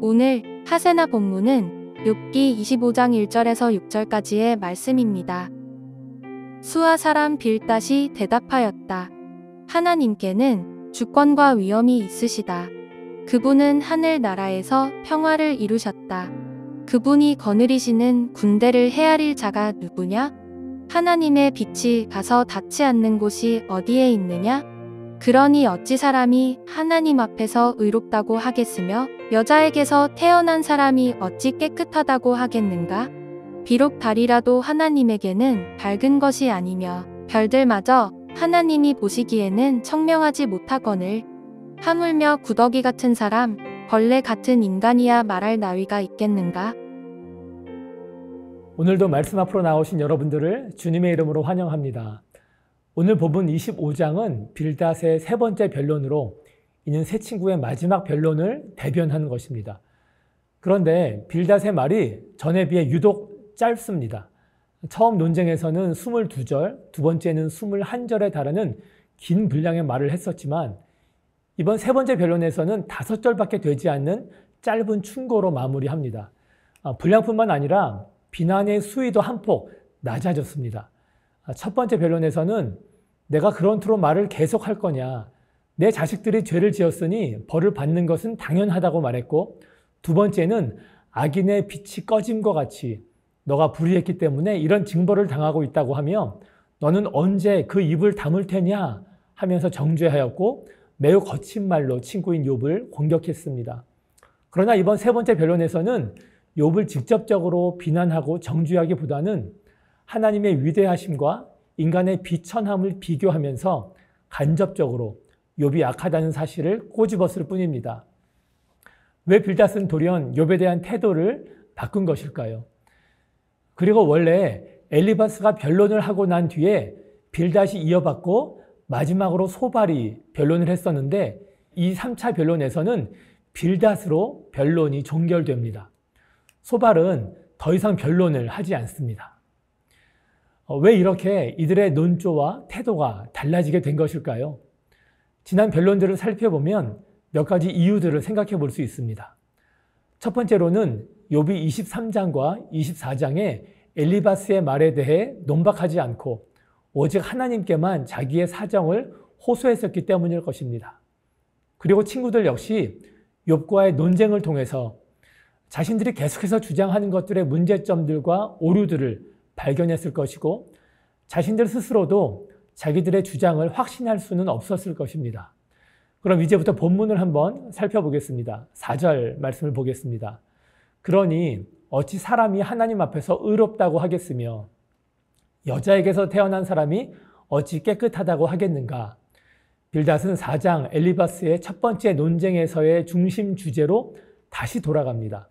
오늘 하세나 본문은 욥기 25장 1절에서 6절까지의 말씀입니다. 수아 사람 빌닷이 대답하였다. 하나님께는 주권과 위엄이 있으시다. 그분은 하늘 나라에서 평화를 이루셨다. 그분이 거느리시는 군대를 헤아릴 자가 누구냐? 하나님의 빛이 가서 닿지 않는 곳이 어디에 있느냐? 그러니 어찌 사람이 하나님 앞에서 의롭다고 하겠으며 여자에게서 태어난 사람이 어찌 깨끗하다고 하겠는가? 비록 달이라도 하나님에게는 밝은 것이 아니며 별들마저 하나님이 보시기에는 청명하지 못하거늘 하물며 구더기 같은 사람, 벌레 같은 인간이야 말할 나위가 있겠는가? 오늘도 말씀 앞으로 나오신 여러분들을 주님의 이름으로 환영합니다. 오늘 본문 25장은 빌닷의 세 번째 변론으로 이는 세 친구의 마지막 변론을 대변하는 것입니다. 그런데 빌닷의 말이 전에 비해 유독 짧습니다. 처음 논쟁에서는 22절, 두 번째는 21절에 달하는 긴 분량의 말을 했었지만 이번 세 번째 변론에서는 5절밖에 되지 않는 짧은 충고로 마무리합니다. 분량뿐만 아니라 비난의 수위도 한폭 낮아졌습니다. 첫 번째 변론에서는 내가 그런 투로 말을 계속할 거냐, 내 자식들이 죄를 지었으니 벌을 받는 것은 당연하다고 말했고, 두 번째는 악인의 빛이 꺼짐과 같이 너가 불의했기 때문에 이런 징벌을 당하고 있다고 하며 너는 언제 그 입을 다물 테냐 하면서 정죄하였고 매우 거친 말로 친구인 욥을 공격했습니다. 그러나 이번 세 번째 변론에서는 욥을 직접적으로 비난하고 정죄하기보다는 하나님의 위대하심과 인간의 비천함을 비교하면서 간접적으로 욥이 악하다는 사실을 꼬집었을 뿐입니다. 왜 빌닷은 돌연 욥에 대한 태도를 바꾼 것일까요? 그리고 원래 엘리바스가 변론을 하고 난 뒤에 빌닷이 이어받고 마지막으로 소발이 변론을 했었는데 이 3차 변론에서는 빌닷으로 변론이 종결됩니다. 소발은 더 이상 변론을 하지 않습니다. 왜 이렇게 이들의 논조와 태도가 달라지게 된 것일까요? 지난 변론들을 살펴보면 몇 가지 이유들을 생각해 볼 수 있습니다. 첫 번째로는 욥이 23장과 24장에 엘리바스의 말에 대해 논박하지 않고 오직 하나님께만 자기의 사정을 호소했었기 때문일 것입니다. 그리고 친구들 역시 욥과의 논쟁을 통해서 자신들이 계속해서 주장하는 것들의 문제점들과 오류들을 발견했을 것이고 자신들 스스로도 자기들의 주장을 확신할 수는 없었을 것입니다. 그럼 이제부터 본문을 한번 살펴보겠습니다. 4절 말씀을 보겠습니다. 그러니 어찌 사람이 하나님 앞에서 의롭다고 하겠으며 여자에게서 태어난 사람이 어찌 깨끗하다고 하겠는가? 빌닷은 4장 엘리바스의 첫 번째 논쟁에서의 중심 주제로 다시 돌아갑니다.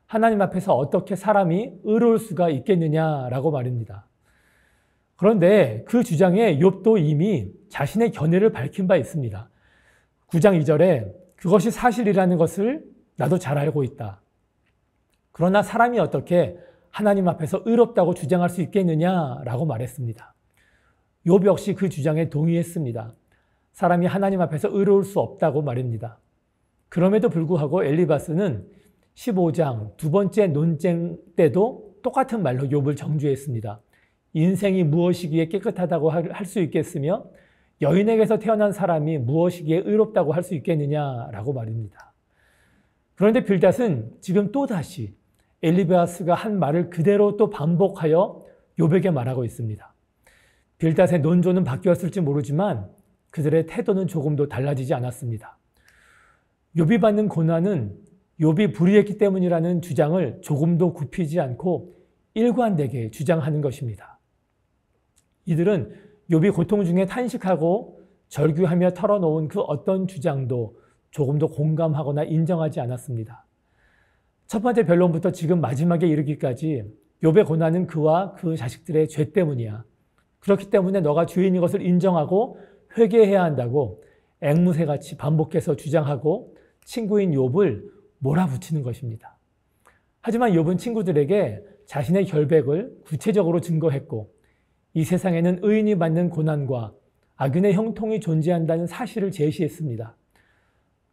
하나님 앞에서 어떻게 사람이 의로울 수가 있겠느냐라고 말입니다. 그런데 그 주장에 욥도 이미 자신의 견해를 밝힌 바 있습니다. 9장 2절에 그것이 사실이라는 것을 나도 잘 알고 있다. 그러나 사람이 어떻게 하나님 앞에서 의롭다고 주장할 수 있겠느냐라고 말했습니다. 욥 역시 그 주장에 동의했습니다. 사람이 하나님 앞에서 의로울 수 없다고 말입니다. 그럼에도 불구하고 엘리바스는 15장 두 번째 논쟁 때도 똑같은 말로 욥을 정죄했습니다. 인생이 무엇이기에 깨끗하다고 할 수 있겠으며 여인에게서 태어난 사람이 무엇이기에 의롭다고 할 수 있겠느냐라고 말입니다. 그런데 빌닷은 지금 또다시 엘리바스가 한 말을 그대로 또 반복하여 욥에게 말하고 있습니다. 빌닷의 논조는 바뀌었을지 모르지만 그들의 태도는 조금도 달라지지 않았습니다. 욥이 받는 고난은 욥이 불의했기 때문이라는 주장을 조금도 굽히지 않고 일관되게 주장하는 것입니다. 이들은 욥이 고통 중에 탄식하고 절규하며 털어놓은 그 어떤 주장도 조금도 공감하거나 인정하지 않았습니다. 첫 번째 변론부터 지금 마지막에 이르기까지 욥의 고난은 그와 그 자식들의 죄 때문이야. 그렇기 때문에 너가 죄인인 것을 인정하고 회개해야 한다고 앵무새같이 반복해서 주장하고 친구인 욥을 몰아붙이는 것입니다. 하지만 욥은 친구들에게 자신의 결백을 구체적으로 증거했고 이 세상에는 의인이 받는 고난과 악인의 형통이 존재한다는 사실을 제시했습니다.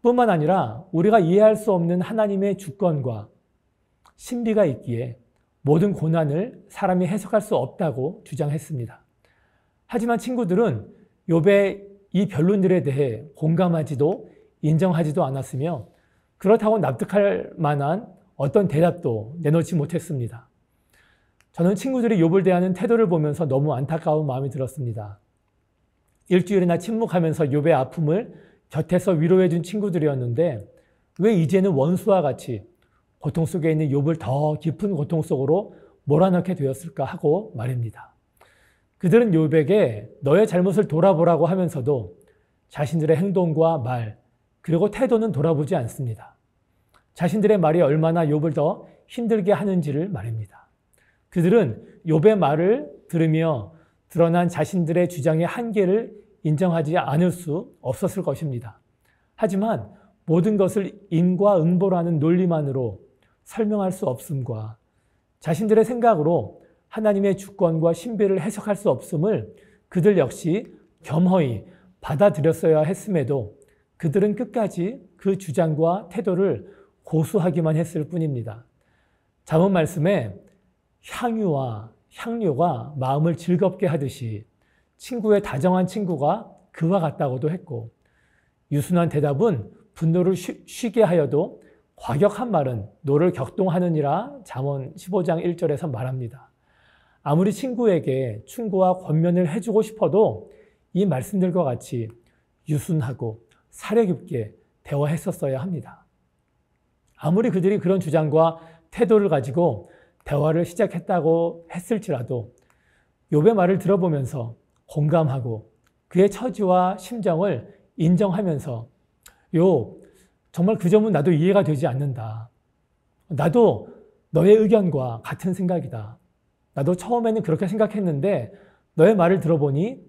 뿐만 아니라 우리가 이해할 수 없는 하나님의 주권과 신비가 있기에 모든 고난을 사람이 해석할 수 없다고 주장했습니다. 하지만 친구들은 욥의 이 변론들에 대해 공감하지도 인정하지도 않았으며 그렇다고 납득할 만한 어떤 대답도 내놓지 못했습니다. 저는 친구들이 욥을 대하는 태도를 보면서 너무 안타까운 마음이 들었습니다. 일주일이나 침묵하면서 욥의 아픔을 곁에서 위로해 준 친구들이었는데 왜 이제는 원수와 같이 고통 속에 있는 욥을 더 깊은 고통 속으로 몰아넣게 되었을까 하고 말입니다. 그들은 욥에게 너의 잘못을 돌아보라고 하면서도 자신들의 행동과 말 그리고 태도는 돌아보지 않습니다. 자신들의 말이 얼마나 욥을 더 힘들게 하는지를 말입니다. 그들은 욥의 말을 들으며 드러난 자신들의 주장의 한계를 인정하지 않을 수 없었을 것입니다. 하지만 모든 것을 인과응보라는 논리만으로 설명할 수 없음과 자신들의 생각으로 하나님의 주권과 신비를 해석할 수 없음을 그들 역시 겸허히 받아들였어야 했음에도 그들은 끝까지 그 주장과 태도를 고수하기만 했을 뿐입니다. 잠언 말씀에 향유와 향료가 마음을 즐겁게 하듯이 친구의 다정한 친구가 그와 같다고도 했고 유순한 대답은 분노를 쉬게 하여도 과격한 말은 노를 격동하느니라 잠언 15장 1절에서 말합니다. 아무리 친구에게 충고와 권면을 해주고 싶어도 이 말씀들과 같이 유순하고 사려 깊게 대화했었어야 합니다. 아무리 그들이 그런 주장과 태도를 가지고 대화를 시작했다고 했을지라도 욥의 말을 들어보면서 공감하고 그의 처지와 심정을 인정하면서 욥, 정말 그 점은 나도 이해가 되지 않는다. 나도 너의 의견과 같은 생각이다. 나도 처음에는 그렇게 생각했는데 너의 말을 들어보니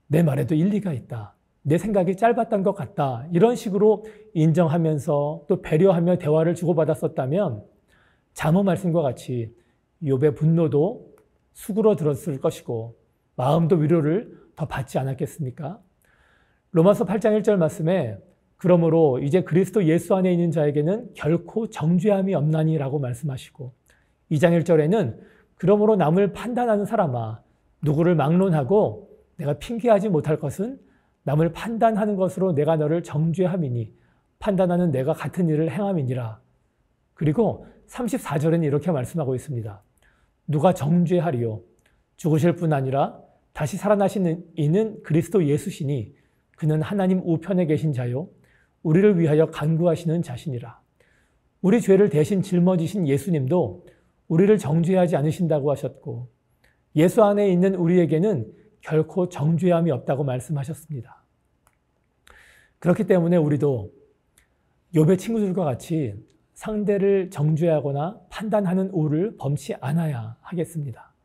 내 말에도 일리가 있다. 내 생각이 짧았던 것 같다. 이런 식으로 인정하면서 또 배려하며 대화를 주고받았었다면 잠언 말씀과 같이 욥의 분노도 수그러들었을 것이고 마음도 위로를 더 받지 않았겠습니까? 로마서 8장 1절 말씀에 그러므로 이제 그리스도 예수 안에 있는 자에게는 결코 정죄함이 없나니라고 말씀하시고 2장 1절에는 그러므로 남을 판단하는 사람아 누구를 막론하고 내가 핑계하지 못할 것은 남을 판단하는 것으로 내가 너를 정죄함이니 판단하는 내가 같은 일을 행함이니라. 그리고 34절에는 이렇게 말씀하고 있습니다. 누가 정죄하리요? 죽으실 뿐 아니라 다시 살아나신 이는 그리스도 예수시니 그는 하나님 우편에 계신 자요 우리를 위하여 간구하시는 자신이라. 우리 죄를 대신 짊어지신 예수님도 우리를 정죄하지 않으신다고 하셨고 예수 안에 있는 우리에게는 결코 정죄함이 없다고 말씀하셨습니다. 그렇기 때문에 우리도 욥의 친구들과 같이 상대를 정죄하거나 판단하는 우를 범치 않아야 하겠습니다.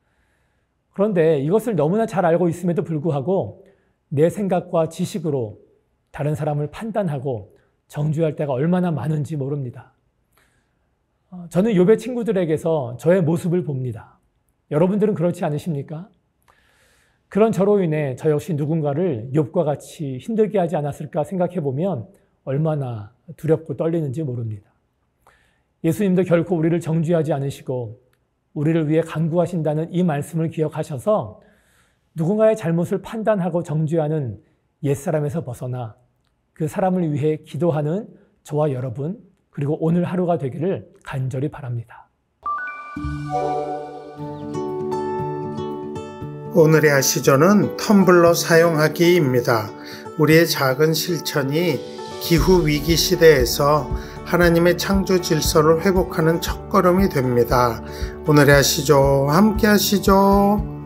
그런데 이것을 너무나 잘 알고 있음에도 불구하고 내 생각과 지식으로 다른 사람을 판단하고 정죄할 때가 얼마나 많은지 모릅니다. 저는 욥의 친구들에게서 저의 모습을 봅니다. 여러분들은 그렇지 않으십니까? 그런 저로 인해 저 역시 누군가를 욥과 같이 힘들게 하지 않았을까 생각해 보면 얼마나 두렵고 떨리는지 모릅니다. 예수님도 결코 우리를 정죄하지 않으시고 우리를 위해 간구하신다는 이 말씀을 기억하셔서 누군가의 잘못을 판단하고 정죄하는 옛사람에서 벗어나 그 사람을 위해 기도하는 저와 여러분 그리고 오늘 하루가 되기를 간절히 바랍니다. 오늘의 아시조는 텀블러 사용하기입니다. 우리의 작은 실천이 기후위기 시대에서 하나님의 창조 질서를 회복하는 첫걸음이 됩니다. 오늘의 아시조 함께 하시죠.